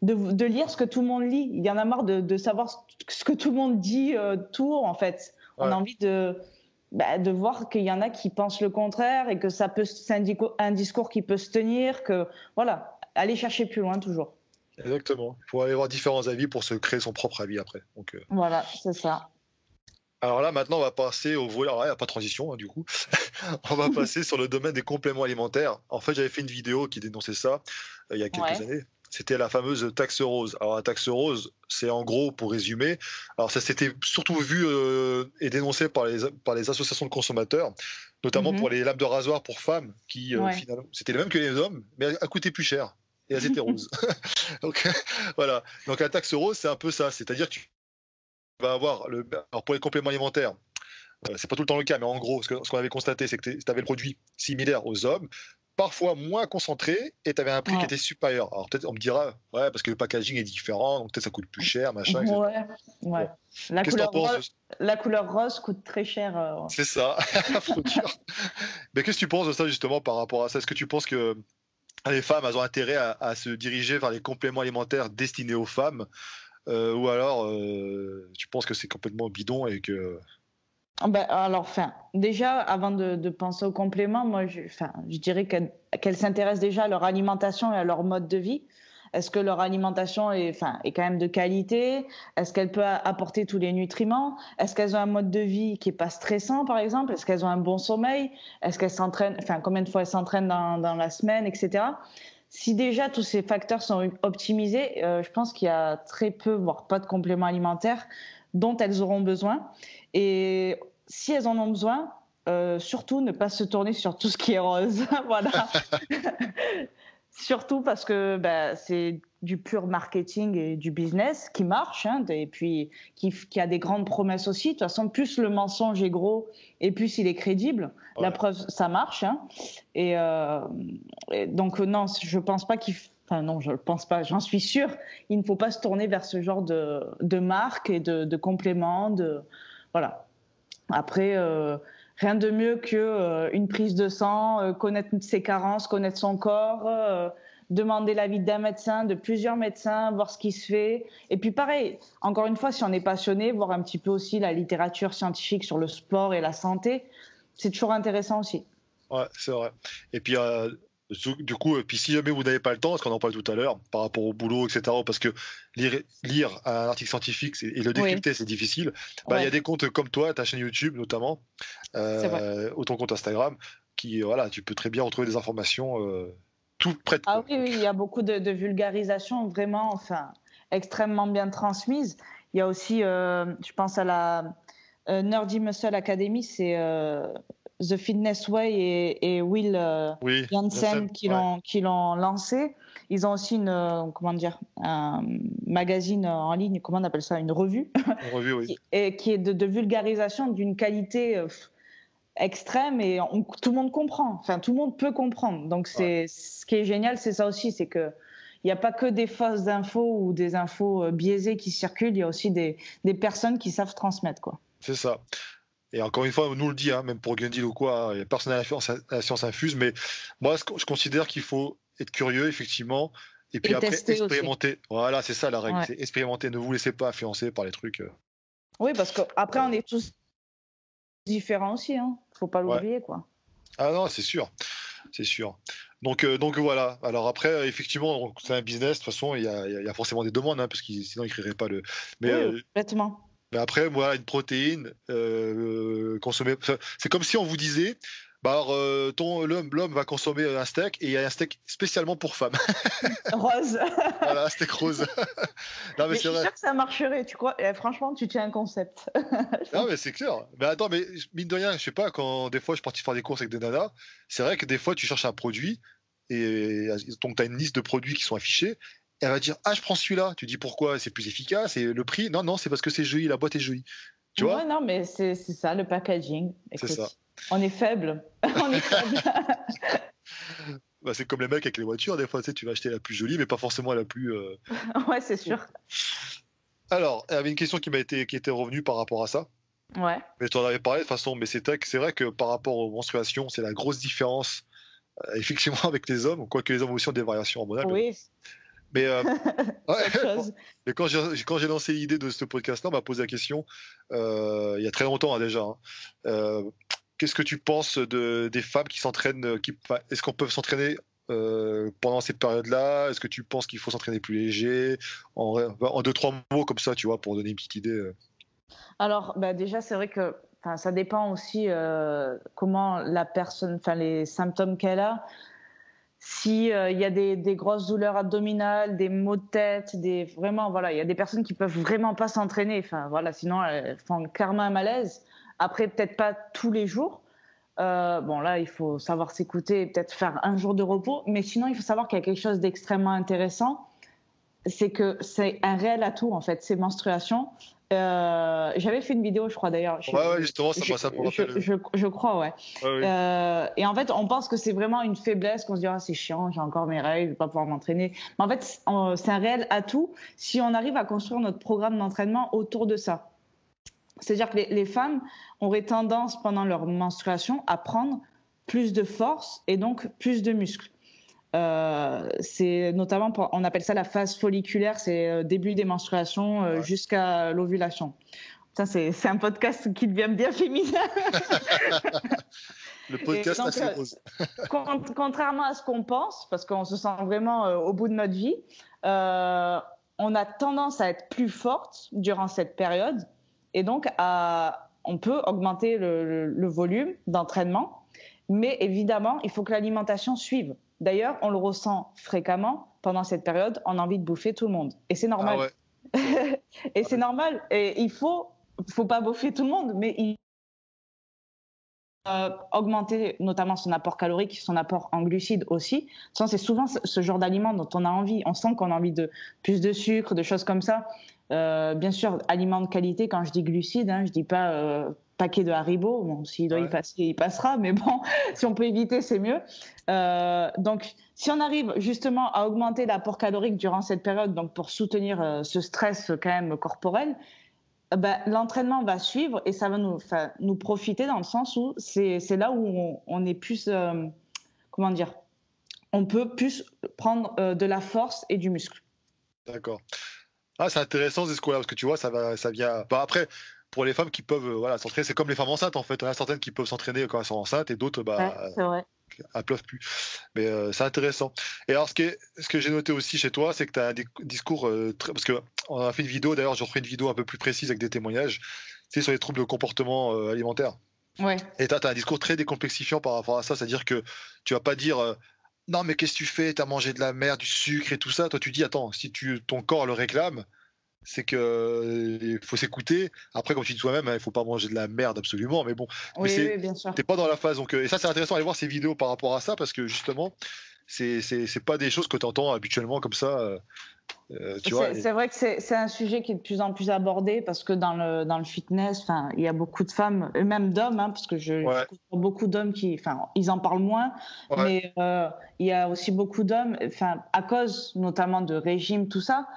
de lire ce que tout le monde lit. Il y en a marre de savoir ce que tout le monde dit tout, en fait. On a envie de voir qu'il y en a qui pensent le contraire et que c'est un discours qui peut se tenir, que voilà, aller chercher plus loin toujours. Exactement. Il faut aller voir différents avis pour se créer son propre avis après. Donc, voilà, c'est ça. Alors là, maintenant, on va passer au volet. Alors là, il n'y a pas de transition, hein, du coup. On va passer sur le domaine des compléments alimentaires. En fait, j'avais fait une vidéo qui dénonçait ça il y a quelques années. C'était la fameuse taxe rose. Alors, la taxe rose, c'est en gros, pour résumer, alors ça s'était surtout vu et dénoncé par les associations de consommateurs, notamment pour les lames de rasoir pour femmes, qui finalement, c'était les mêmes que les hommes, mais elles coûtaient plus cher. Et elles étaient roses. Donc, voilà. Donc, la taxe rose, c'est un peu ça. C'est-à-dire que tu vas avoir, alors pour les compléments alimentaires, c'est pas tout le temps le cas, mais en gros, ce qu'on avait constaté, c'est que tu avais le produit similaire aux hommes, parfois moins concentré, et tu avais un prix qui était supérieur. Alors peut-être on me dira, ouais, parce que le packaging est différent, donc peut-être ça coûte plus cher, machin, etc. Ouais. Bon. La couleur rose coûte très cher. C'est ça, trop dur. Mais qu'est-ce que tu penses de ça justement par rapport à ça? Est-ce que tu penses que les femmes, elles ont intérêt à se diriger vers les compléments alimentaires destinés aux femmes, ou alors tu penses que c'est complètement bidon et que... Alors, déjà, avant de penser aux compléments, moi, je dirais qu'elles s'intéressent déjà à leur alimentation et à leur mode de vie. Est-ce que leur alimentation est quand même de qualité? Est-ce qu'elle peut apporter tous les nutriments? Est-ce qu'elles ont un mode de vie qui n'est pas stressant, par exemple? Est-ce qu'elles ont un bon sommeil? Est-ce qu'elles s'entraînent, combien de fois elles s'entraînent dans la semaine, etc. Si déjà tous ces facteurs sont optimisés, je pense qu'il y a très peu, voire pas de compléments alimentaires dont elles auront besoin. Et si elles en ont besoin, surtout ne pas se tourner sur tout ce qui est rose. Voilà. Surtout parce que c'est du pur marketing et du business qui marche, et puis qui a des grandes promesses aussi. De toute façon, plus le mensonge est gros et plus il est crédible. Ouais. La preuve, ça marche. Et donc, non, je pense pas non, je ne pense pas, j'en suis sûre. Il ne faut pas se tourner vers ce genre de marques et de compléments. Voilà. Après, rien de mieux qu'une prise de sang, connaître ses carences, connaître son corps, demander l'avis d'un médecin, de plusieurs médecins, voir ce qui se fait. Et puis pareil, encore une fois, si on est passionné, voir un petit peu aussi la littérature scientifique sur le sport et la santé, c'est toujours intéressant aussi. Ouais, c'est vrai. Et puis... du coup, puis si jamais vous n'avez pas le temps, parce qu'on en parle tout à l'heure, par rapport au boulot, etc., parce que lire un article scientifique et le décrypter, c'est difficile, il y a des comptes comme toi, ta chaîne YouTube notamment, ou ton compte Instagram, qui, voilà, tu peux très bien retrouver des informations tout près de toi. Ah oui, il y a beaucoup de vulgarisation vraiment, extrêmement bien transmise. Il y a aussi, je pense à la Nerdy Muscle Academy, c'est... The Fitness Way et Will Janssen qui l'ont lancé. Ils ont aussi un magazine en ligne, comment on appelle ça, une revue, oui. qui est de vulgarisation d'une qualité extrême et tout le monde comprend. Tout le monde peut comprendre. Donc ce qui est génial, c'est ça aussi, c'est que il n'y a pas que des fausses infos ou des infos biaisées qui circulent. Il y a aussi des personnes qui savent transmettre, quoi. C'est ça. Et encore une fois, on nous le dit, même pour Gundil ou quoi, il n'y a personne à la science infuse, mais moi, je considère qu'il faut être curieux, effectivement, et puis après, expérimenter. Aussi. Voilà, c'est ça la règle, c'est expérimenter, ne vous laissez pas influencer par les trucs. Oui, parce qu'après, on est tous différents aussi, il ne faut pas l'oublier, quoi. Ah non, c'est sûr, c'est sûr. Donc voilà, alors après, effectivement, c'est un business, de toute façon, il y a forcément des demandes, parce que sinon, ils ne créeraient pas le... Mais, complètement. Mais après, voilà, une protéine consommée. C'est comme si on vous disait, l'homme va consommer un steak et il y a un steak spécialement pour femmes. Rose. Voilà, un steak rose. Non, mais je suis sûr que ça marcherait, tu crois. Et franchement, tu tiens un concept. Non, mais c'est clair. Mais attends, mais mine de rien, je sais pas, quand des fois je suis parti faire des courses avec des nanas, c'est vrai que des fois tu cherches un produit et donc tu as une liste de produits qui sont affichés. Elle va dire, je prends celui-là. Tu dis pourquoi? C'est plus efficace. Et le prix? Non, c'est parce que c'est joli, la boîte est jolie. Tu vois? Non, mais c'est ça, le packaging. Écoute, c'est ça. On est faible. On est faible. C'est comme les mecs avec les voitures. Des fois, tu vas acheter la plus jolie, mais pas forcément la plus... Ouais, c'est sûr. Alors, il y avait une question qui était revenue par rapport à ça. Ouais. Mais tu en avais parlé de toute façon. Mais c'est vrai que par rapport aux menstruations, c'est la grosse différence, effectivement, avec les hommes. Quoique les hommes aussi ont des variations hormonales. Oui. Mais ouais, C'est autre chose. et quand j'ai lancé l'idée de ce podcast-là, on m'a posé la question, il y a très longtemps, hein, déjà, hein, qu'est-ce que tu penses des femmes qui s'entraînent, est-ce qu'on peut s'entraîner pendant cette période-là? Est-ce que tu penses qu'il faut s'entraîner plus léger? En deux, trois mots comme ça, tu vois, pour donner une petite idée. Alors, bah, déjà, c'est vrai que ça dépend aussi comment la personne, enfin les symptômes qu'elle a. Si il y a des grosses douleurs abdominales, des maux de tête, vraiment voilà, il y a des personnes qui peuvent vraiment pas s'entraîner. Enfin voilà, sinon elles font clairement un malaise. Après, peut-être pas tous les jours. Bon là, il faut savoir s'écouter, et peut-être faire un jour de repos. Mais sinon, il faut savoir qu'il y a quelque chose d'extrêmement intéressant, c'est que c'est un réel atout en fait, ces menstruations. J'avais fait une vidéo, je crois d'ailleurs. Ouais, justement, ça me rappelle. Je crois, ouais. Ouais, oui. Et en fait, on pense que c'est vraiment une faiblesse, qu'on se dit ah, c'est chiant, j'ai encore mes règles, je vais pas pouvoir m'entraîner. Mais en fait, c'est un réel atout si on arrive à construire notre programme d'entraînement autour de ça. C'est-à-dire que les femmes auraient tendance pendant leur menstruation à prendre plus de force et donc plus de muscles. C'est notamment, on appelle ça la phase folliculaire, c'est début des menstruations jusqu'à l'ovulation. Ça, c'est un podcast qui devient bien féminin. Le podcast donc, assez rose. Contrairement à ce qu'on pense, parce qu'on se sent vraiment au bout de notre vie, on a tendance à être plus forte durant cette période et donc on peut augmenter le volume d'entraînement, mais évidemment, il faut que l'alimentation suive. D'ailleurs, on le ressent fréquemment pendant cette période, on a envie de bouffer tout le monde. Et c'est normal. Ah ouais. Et c'est normal. Et il faut pas bouffer tout le monde, mais il augmenter notamment son apport calorique, son apport en glucides aussi. C'est souvent ce genre d'aliments dont on a envie. On sent qu'on a envie de plus de sucre, de choses comme ça. Bien sûr, aliments de qualité, quand je dis glucides, je dis pas paquet de Haribo. Bon, s'il doit y passer, il passera, mais bon, si on peut éviter, c'est mieux. Donc, si on arrive justement à augmenter l'apport calorique durant cette période, donc pour soutenir ce stress quand même corporel, l'entraînement va suivre et ça va nous profiter dans le sens où c'est là où on est plus, comment dire, on peut plus prendre de la force et du muscle. D'accord. Ah, c'est intéressant ce coup-là parce que tu vois, ça vient. Bah, après, pour les femmes qui peuvent voilà, s'entraîner, c'est comme les femmes enceintes en fait. Il y en a certaines qui peuvent s'entraîner quand elles sont enceintes et d'autres, C'est vrai. elles peuvent plus. Mais c'est intéressant. Et alors, ce que j'ai noté aussi chez toi, c'est que tu as un discours parce que on a fait une vidéo, d'ailleurs, je referai une vidéo un peu plus précise avec des témoignages, c'est sur les troubles de comportement alimentaire. Ouais. Et tu as un discours très décomplexifiant par rapport à ça, c'est-à-dire que tu vas pas dire non, mais qu'est-ce que tu fais? Tu as mangé de la merde, du sucre et tout ça. Toi, tu dis attends, si ton corps le réclame, c'est que il faut s'écouter. Après, comme tu dis toi-même, il faut pas manger de la merde absolument, mais bon, oui, bien sûr. T'es pas dans la phase. Donc, et ça, c'est intéressant d'aller voir ces vidéos par rapport à ça parce que justement, c'est pas des choses que tu entends habituellement comme ça. Tu vois. C'est vrai que c'est un sujet qui est de plus en plus abordé parce que dans le fitness, il y a beaucoup de femmes et même d'hommes, parce que je connais beaucoup d'hommes ils en parlent moins, mais il y a aussi beaucoup d'hommes, à cause notamment de régime, tout ça.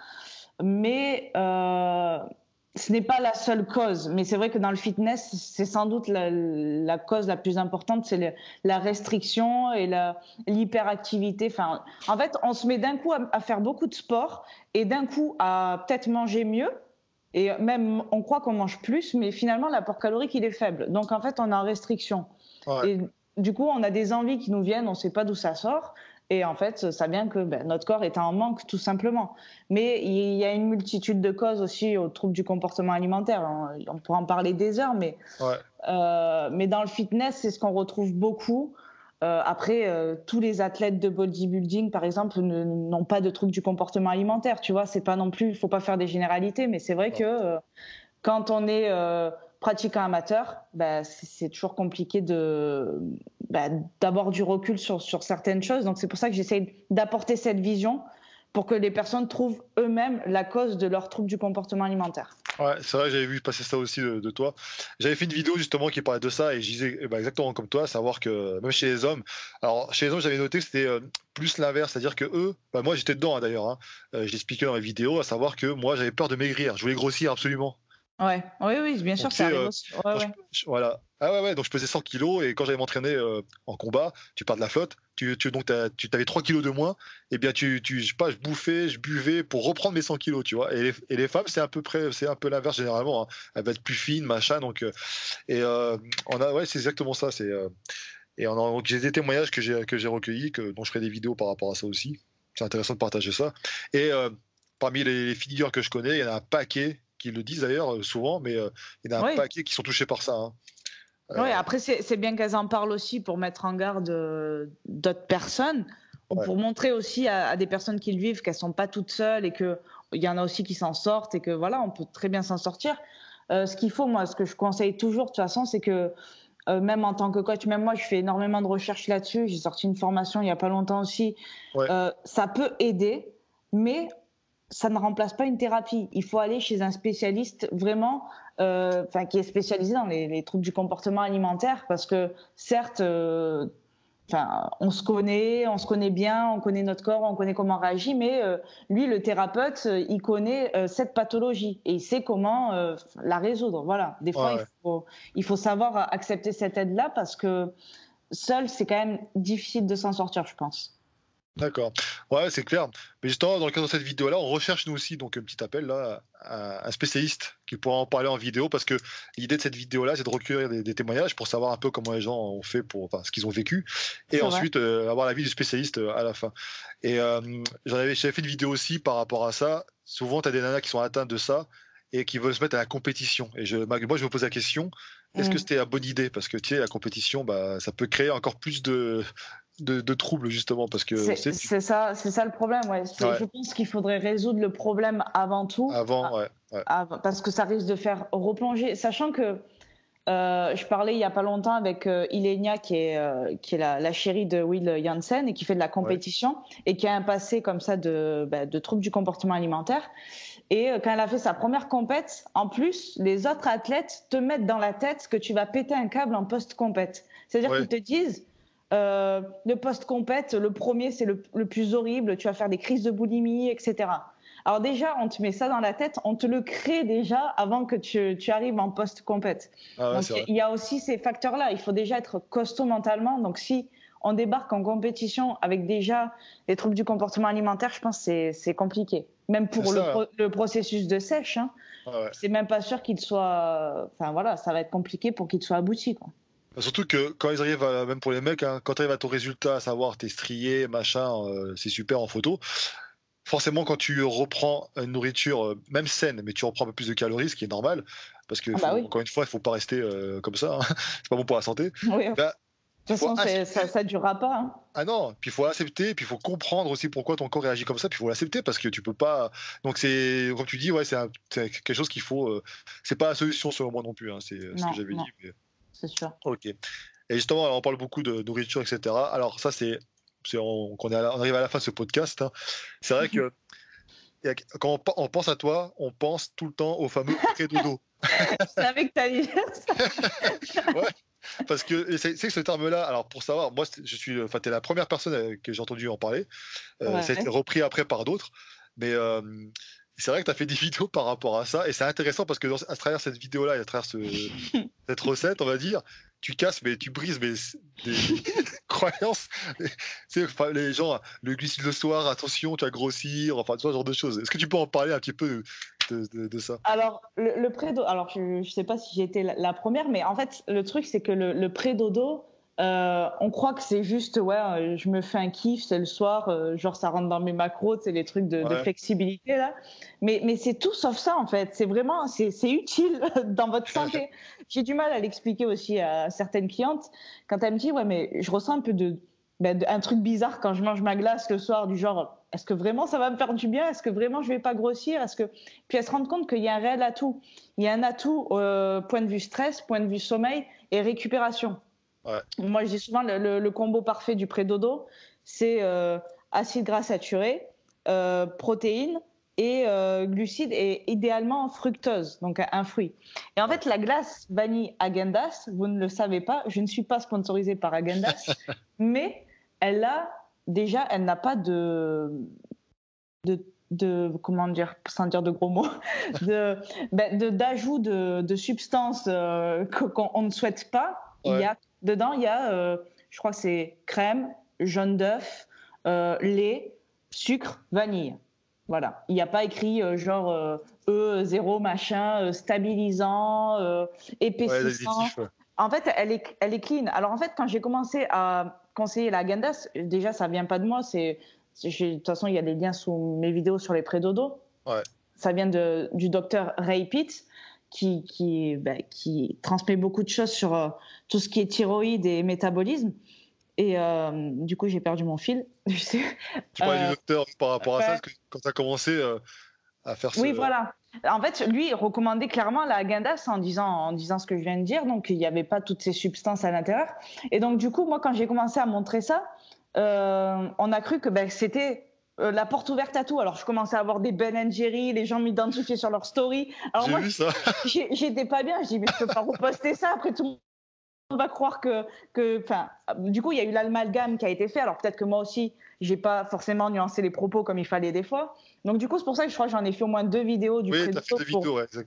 Mais ce n'est pas la seule cause. Mais c'est vrai que dans le fitness, c'est sans doute la cause la plus importante, c'est la restriction et l'hyperactivité. En fait, on se met d'un coup à faire beaucoup de sport et d'un coup à peut-être manger mieux. Et même, on croit qu'on mange plus, mais finalement, l'apport calorique, il est faible. Donc, en fait, on est en restriction. Ouais. Et du coup, on a des envies qui nous viennent, on ne sait pas d'où ça sort. Et en fait, ça vient que notre corps est en manque, tout simplement. Mais il y a une multitude de causes aussi aux troubles du comportement alimentaire. On pourra en parler des heures, mais dans le fitness, c'est ce qu'on retrouve beaucoup. Après, tous les athlètes de bodybuilding, par exemple, n'ont pas de troubles du comportement alimentaire. Tu vois, c'est pas non plus, il faut pas faire des généralités, mais c'est vrai que quand on est pratiquant amateur, c'est toujours compliqué d'avoir du recul sur certaines choses. Donc c'est pour ça que j'essaie d'apporter cette vision pour que les personnes trouvent eux-mêmes la cause de leur trouble du comportement alimentaire. Ouais, c'est vrai, j'avais vu passer ça aussi de toi. J'avais fait une vidéo justement qui parlait de ça et je disais exactement comme toi, savoir que même chez les hommes, alors chez les hommes j'avais noté que c'était plus l'inverse, c'est-à-dire que eux, moi j'étais dedans d'ailleurs, j'expliquais dans la vidéo, à savoir que moi j'avais peur de maigrir, je voulais grossir absolument. Ouais, oui, oui, bien sûr, Donc, tu ça sais, arrive aussi. Ouais, quand ouais. voilà. Ah ouais, ouais, donc je pesais 100 kilos et quand j'allais m'entraîner en combat, tu pars de la flotte, donc tu avais 3 kilos de moins, et bien je sais pas, je bouffais, je buvais pour reprendre mes 100 kilos, tu vois. Et les femmes, c'est un peu l'inverse généralement, hein. Elles vont être plus fines, machin, et ouais, c'est exactement ça. Donc j'ai des témoignages que j'ai recueillis, dont je ferai des vidéos par rapport à ça aussi. C'est intéressant de partager ça. Et parmi les figures que je connais, il y en a un paquet qui le disent d'ailleurs souvent, mais il y en a un Oui. paquet qui sont touchés par ça, hein. Oui, Euh, après, c'est bien qu'elles en parlent aussi pour mettre en garde d'autres personnes, ou ouais, pour montrer aussi à des personnes qui le vivent qu'elles sont pas toutes seules et qu'il y en a aussi qui s'en sortent et que voilà, on peut très bien s'en sortir. Ce qu'il faut, moi, ce que je conseille toujours, de toute façon, c'est que même en tant que coach, même moi, je fais énormément de recherches là-dessus. J'ai sorti une formation il y a pas longtemps aussi. ouais, Ça peut aider, mais ça ne remplace pas une thérapie. Il faut aller chez un spécialiste vraiment, qui est spécialisé dans les troubles du comportement alimentaire, parce que certes, on se connaît bien, on connaît notre corps, on connaît comment on réagit, mais lui, le thérapeute, il connaît cette pathologie et il sait comment la résoudre. Voilà. Des fois, ouais, ouais. il faut savoir accepter cette aide-là parce que seul, c'est quand même difficile de s'en sortir, je pense. D'accord. Ouais, c'est clair. Mais justement, dans le cadre de cette vidéo-là, on recherche nous aussi donc un petit appel là à un spécialiste qui pourra en parler en vidéo, parce que l'idée de cette vidéo-là, c'est de recueillir des témoignages pour savoir un peu comment les gens ont fait enfin, ce qu'ils ont vécu, et C'est vrai. ensuite avoir l'avis du spécialiste à la fin. Et j'avais fait une vidéo aussi par rapport à ça. Souvent, tu as des nanas qui sont atteintes de ça et qui veulent se mettre à la compétition. Et moi, je me pose la question, est-ce que Mm. c'était la bonne idée? Parce que tu sais, la compétition, bah, ça peut créer encore plus de troubles, justement, parce que C'est ça le problème. Ouais. ouais, Je pense qu'il faudrait résoudre le problème avant tout, avant, ouais, ouais, parce que ça risque de faire replonger. Sachant que je parlais il y a pas longtemps avec Ilenia, qui est la chérie de Will Janssen et qui fait de la ouais, compétition et qui a un passé comme ça de troubles du comportement alimentaire. Et quand elle a fait sa première compète, en plus, les autres athlètes te mettent dans la tête que tu vas péter un câble en post-compète. C'est-à-dire ouais, qu'ils te disent, le post-compète, le premier, c'est le plus horrible, tu vas faire des crises de boulimie, etc. Alors déjà, on te met ça dans la tête, on te le crée déjà avant que tu arrives en post-compète. ah ouais, Donc c'est vrai. il y a aussi ces facteurs-là. Il faut déjà être costaud mentalement. Donc si on débarque en compétition avec déjà les troubles du comportement alimentaire, je pense que c'est compliqué. Même C'est pour ça, hein. le processus de sèche, hein, Ah ouais. c'est même pas sûr qu'il soit. Enfin voilà, ça va être compliqué pour qu'il soit abouti, quoi. Surtout que quand ils arrivent, même pour les mecs, hein, quand tu arrives à ton résultat, à savoir t'es strié, machin, c'est super en photo. Forcément, quand tu reprends une nourriture, même saine, mais tu reprends un peu plus de calories, ce qui est normal, parce que Ah bah oui. encore une fois, il faut pas rester comme ça, hein. C'est pas bon pour la santé. Oui. De Bah, toute faut façon, accepter. ça durera pas, hein. Ah non, puis il faut accepter, puis il faut comprendre aussi pourquoi ton corps réagit comme ça, puis il faut l'accepter parce que tu peux pas. Donc c'est, comme tu dis, ouais, c'est quelque chose qu'il faut. C'est pas la solution selon moi non plus, hein, c'est ce que Non, j'avais non, dit. c'est sûr. Ok. Et justement, on parle beaucoup de nourriture, etc. Alors ça, on arrive à la fin de ce podcast, hein. C'est vrai que quand on pense à toi, on pense tout le temps au fameux pré-dodo. Je savais que tu allais dire ça. Ouais, parce que c'est que ce terme-là, alors pour savoir, moi, enfin, t'es la première personne que j'ai entendu en parler. Ça a été Ouais. repris après par d'autres. Mais c'est vrai que tu as fait des vidéos par rapport à ça. Et c'est intéressant parce que à travers cette vidéo-là et à travers cette recette, on va dire, tu casses, mais tu brises des croyances. Enfin, les gens, le glucide le soir, attention, tu vas grossir, enfin, ce genre de choses. Est-ce que tu peux en parler un petit peu de ça? Alors, le pré-dodo, alors je ne sais pas si j'ai été la première, mais en fait, le truc, c'est que le pré-dodo, on croit que c'est juste, ouais, je me fais un kiff, c'est le soir, genre ça rentre dans mes macros, c'est les trucs de Ouais, flexibilité, là. Mais c'est tout sauf ça, en fait. C'est vraiment, c'est utile dans votre santé. J'ai du mal à l'expliquer aussi à certaines clientes quand elles me disent, ouais, mais je ressens un peu un truc bizarre quand je mange ma glace le soir, du genre, est-ce que vraiment ça va me faire du bien? Est-ce que vraiment je vais pas grossir? Puis elles se rendent compte qu'il y a un réel atout. Il y a un atout point de vue stress, point de vue sommeil et récupération. ouais, Moi, je dis souvent le combo parfait du pré-dodo, c'est acides gras saturés, protéines et glucides et idéalement fructose, donc un fruit. Et en ouais. fait, la glace vanille Häagen-Dazs, vous ne le savez pas, je ne suis pas sponsorisée par Häagen-Dazs, mais elle n'a pas de comment dire, sans dire de gros mots, d'ajout de substances qu'on ne souhaite pas. Ouais. Dedans, il y a, je crois que c'est crème, jaune d'œuf, lait, sucre, vanille. Voilà. Il n'y a pas écrit genre E0 machin, stabilisant, épaississant. Ouais. En fait, elle est clean. Alors en fait, quand j'ai commencé à conseiller la Gandas, déjà ça vient pas de moi. De toute façon, il y a des liens sous mes vidéos sur les prédodos. Ouais. Ça vient du docteur Ray Pitt qui transmet beaucoup de choses sur tout ce qui est thyroïde et métabolisme. Et du coup, j'ai perdu mon fil. Tu parlais du docteur par rapport à ça, parce que quand tu as commencé à faire ça. Oui, voilà. En fait, lui, il recommandait clairement la Gandas en disant ce que je viens de dire. Donc, il n'y avait pas toutes ces substances à l'intérieur. Et donc, du coup, moi, quand j'ai commencé à montrer ça, on a cru que c'était la porte ouverte à tout. Alors, je commençais à avoir des Ben & Jerry, les gens m'identifiaient sur leur story. Alors, J'ai vu ça. J'étais pas bien. Je dis, mais je peux pas reposter ça. Après, tout le monde va croire du coup, il y a eu l'amalgame qui a été fait. Alors, peut-être que moi aussi, j'ai pas forcément nuancé les propos comme il fallait des fois. Donc, du coup, c'est pour ça que je crois que j'en ai fait au moins 2 vidéos du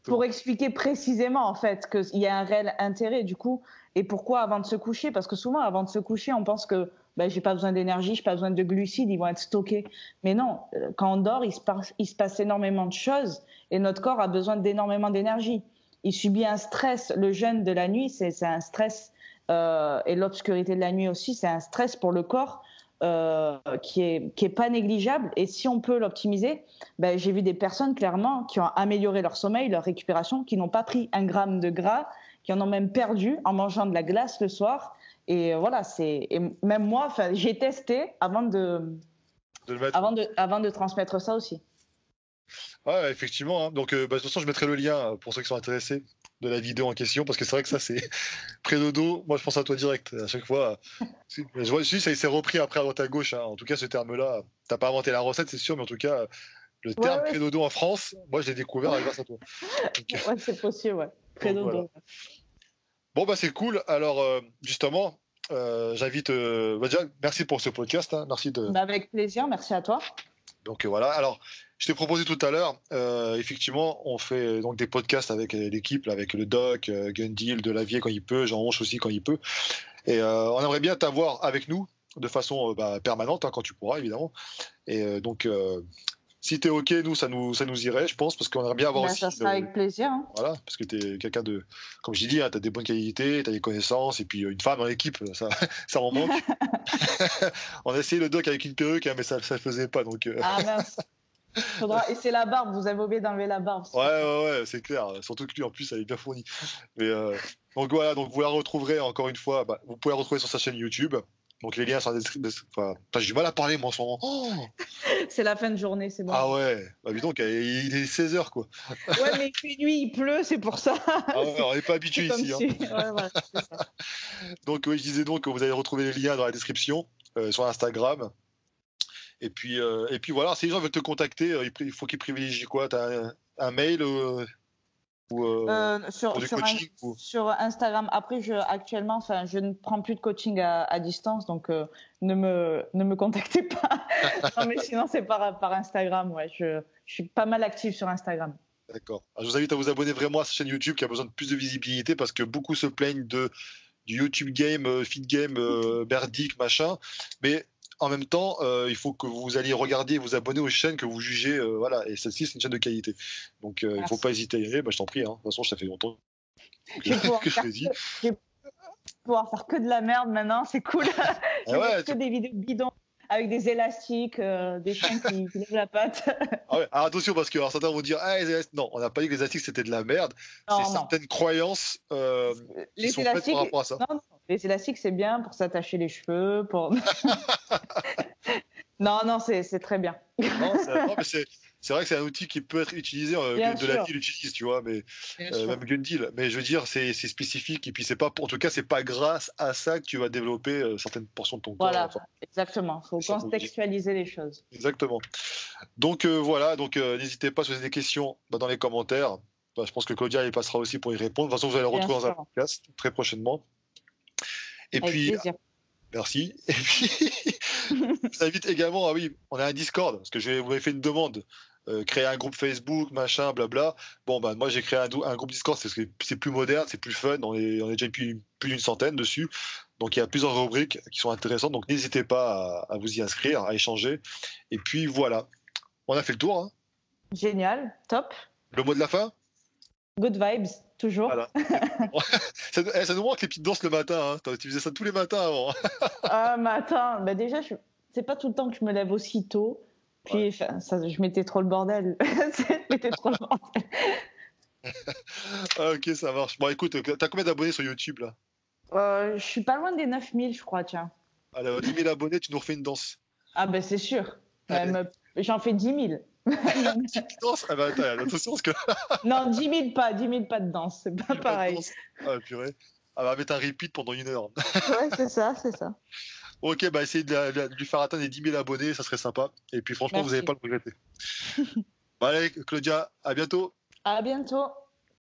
pour expliquer précisément, en fait, qu'il y a un réel intérêt, du coup, et pourquoi avant de se coucher. Parce que souvent, avant de se coucher, on pense que j'ai pas besoin d'énergie, j'ai pas besoin de glucides, ils vont être stockés. Mais non, quand on dort, il se passe énormément de choses et notre corps a besoin d'énormément d'énergie. Il subit un stress. Le jeûne de la nuit, c'est un stress, et l'obscurité de la nuit aussi, c'est un stress pour le corps qui est pas négligeable. Et si on peut l'optimiser, j'ai vu des personnes clairement qui ont amélioré leur sommeil, leur récupération, qui n'ont pas pris 1 gramme de gras, qui en ont même perdu en mangeant de la glace le soir. Et voilà, et même moi, j'ai testé avant de transmettre ça aussi. Ouais, effectivement. Hein. Donc, de toute façon, je mettrai le lien pour ceux qui sont intéressés de la vidéo en question, parce que c'est vrai que ça, c'est pré-dodo. Moi, je pense à toi direct à chaque fois. Je vois, ça s'est repris après à droite à gauche. Hein. En tout cas, ce terme-là, t'as pas inventé la recette, c'est sûr, mais en tout cas, le terme pré-dodo en France, moi, je l'ai découvert grâce à toi. Donc, ouais, c'est possible, ouais. Pré-dodo. Voilà. Bon, c'est cool. Alors, justement, j'invite. Déjà, merci pour ce podcast. Hein. Merci de. Avec plaisir, merci à toi. Donc voilà. Alors, je t'ai proposé tout à l'heure, effectivement, on fait donc des podcasts avec l'équipe, avec le Doc, Gundil, Delavier quand il peut, Jean Honche aussi quand il peut. Et on aimerait bien t'avoir avec nous de façon permanente, hein, quand tu pourras, évidemment. Et donc, si tu es OK, nous, ça nous irait, je pense, parce qu'on aimerait bien avoir aussi. Ça sera avec plaisir. Hein. Voilà, parce que tu es quelqu'un de. Comme je dis, hein, tu as des bonnes qualités, tu as des connaissances, et puis une femme dans l'équipe, ça en manque. On a essayé le Doc avec une perruque, hein, mais ça ne faisait pas. Donc, Ah mince. Et c'est la barbe, vous avez oublié d'enlever la barbe. Ouais, c'est clair. Surtout que lui, en plus, elle est bien fournie. Mais, donc voilà, donc vous la retrouverez encore une fois. Vous pouvez la retrouver sur sa chaîne YouTube. Donc les liens sont dans la description. Enfin, j'ai du mal à parler, moi, en ce moment. Oh c'est la fin de journée, c'est bon. Ah ouais, dis donc, il est 16h, quoi. Ouais, mais il fait nuit, il pleut, c'est pour ça. Ah ouais, on n'est pas habitué ici. Si... Ouais, voilà, c'est ça. Donc, oui, je disais donc que vous allez retrouver les liens dans la description, sur Instagram. Et puis voilà, si les gens veulent te contacter, il faut qu'ils privilégient quoi? Tu as un mail sur Instagram. Après, actuellement, je ne prends plus de coaching à distance, donc ne me contactez pas. Non, mais sinon, c'est par Instagram. Ouais, je suis pas mal active sur Instagram. D'accord. Alors, je vous invite à vous abonner vraiment à cette chaîne YouTube qui a besoin de plus de visibilité parce que beaucoup se plaignent du YouTube game, feed game, merdique, machin. Mais en même temps, il faut que vous alliez regarder et vous abonner aux chaînes que vous jugez. Voilà. Et celle-ci, c'est une chaîne de qualité. Donc, il ne faut pas hésiter à y aller. Je t'en prie. Hein. De toute façon, ça fait longtemps que je l'ai dit. Je vais pouvoir faire que de la merde maintenant. C'est cool. Je vais faire que des vidéos bidons avec des élastiques, des chiens qui lèvent la patte. Ah ouais. Alors attention, parce que certains vont dire non, on n'a pas dit que les élastiques c'était de la merde. C'est certaines croyances qui sont faites par rapport à ça. Non, les élastiques c'est bien pour s'attacher les cheveux. Non, c'est très bien. Non, mais c'est vrai que c'est un outil qui peut être utilisé, Delavier l'utilise, tu vois, mais même Gundil. Mais je veux dire, c'est spécifique et puis c'est pas, en tout cas, c'est pas grâce à ça que tu vas développer certaines portions de ton corps. Voilà, exactement. Il faut contextualiser les choses. Exactement. Donc voilà, n'hésitez pas si vous avez des questions dans les commentaires. Je pense que Claudia y passera aussi pour y répondre. De toute façon, vous allez le retrouver dans un podcast très prochainement. Et avec puis, plaisir. Merci. Et puis, je vous invite également, on a un Discord, parce que vous m'avez fait une demande créer un groupe Facebook, machin, blabla. Bon, bah, moi, j'ai créé un groupe Discord, parce que c'est plus moderne, c'est plus fun. On est déjà plus d'une centaine dessus. Donc, il y a plusieurs rubriques qui sont intéressantes. Donc, n'hésitez pas à vous y inscrire, à échanger. Et puis, voilà. On a fait le tour. Hein. Génial, top. Le mot de la fin? Good vibes, toujours. Voilà. Ça nous manque les petites danses le matin. Hein. Tu faisais ça tous les matins avant. Ah, mais attends, bah déjà, c'est pas tout le temps que je me lève aussi tôt. Puis, je mettais trop le bordel. Je mettais trop le bordel. Ah, ok, ça marche. Bon, écoute, t'as combien d'abonnés sur YouTube là? Je suis pas loin des 9000, je crois, tiens. Alors, 10 000 abonnés, tu nous refais une danse. Ah, ben c'est sûr. J'en fais 10 000. Danse? Ah bah attends, attention parce que. Non, 10 000 pas, 10 000 pas de danse, c'est pas pareil. Ah purée. Ah bah mettre un repeat pendant 1 heure. Ouais, c'est ça, c'est ça. Ok, bah essayez de lui faire atteindre les 10 000 abonnés, ça serait sympa. Et puis franchement, Merci. vous n'allez pas le regretter. Bon, allez, Claudia, à bientôt. À bientôt.